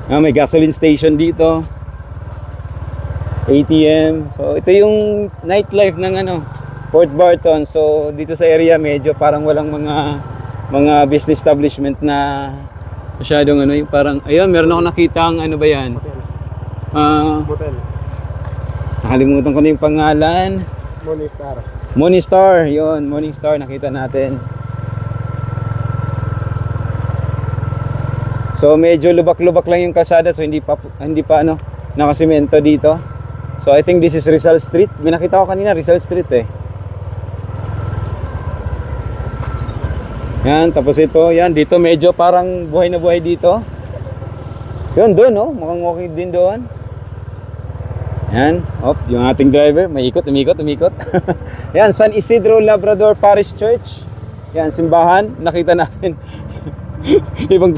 May gasoline station dito. ATM. So ito yung nightlife ng Port Barton. So dito sa area medyo parang walang mga business establishment na masyadong yung parang ayun, meron ako nakitang ba yan? Hotel. Nakalimutan ko na yung pangalan. Morningstar. Morningstar, yun, Morningstar nakita natin. So medyo lubak-lubak lang yung kalsada, so hindi pa nakasemento dito. So I think this is Rizal Street. May nakita ko kanina Rizal Street eh. Yan, tapos ito, yan dito medyo parang buhay na buhay dito. Yun doon, mukhang okay din doon. Yan, yung ating driver, may umikot. Yan, San Isidro Labrador Parish Church. Yan, simbahan, nakita natin. ibang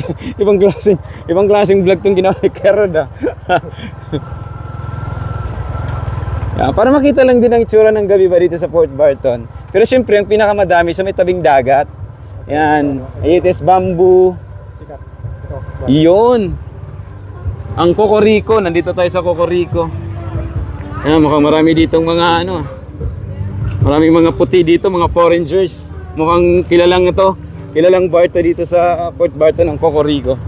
klaseng vlog tong ginawa ni Kerod Yan, para makita lang din ang itsura ng gabi ba dito sa Port Barton. Pero syempre, ang pinakamadami sa may tabing dagat. Yan, Aetes Bamboo. Sikat. Yun. Ang Cocorico, nandito tayo sa Cocorico. Yan, mukhang marami ditong mga maraming mga puti dito, mga foreigners. Mukhang kilalang barto dito sa Port Barton, ang Cocorico.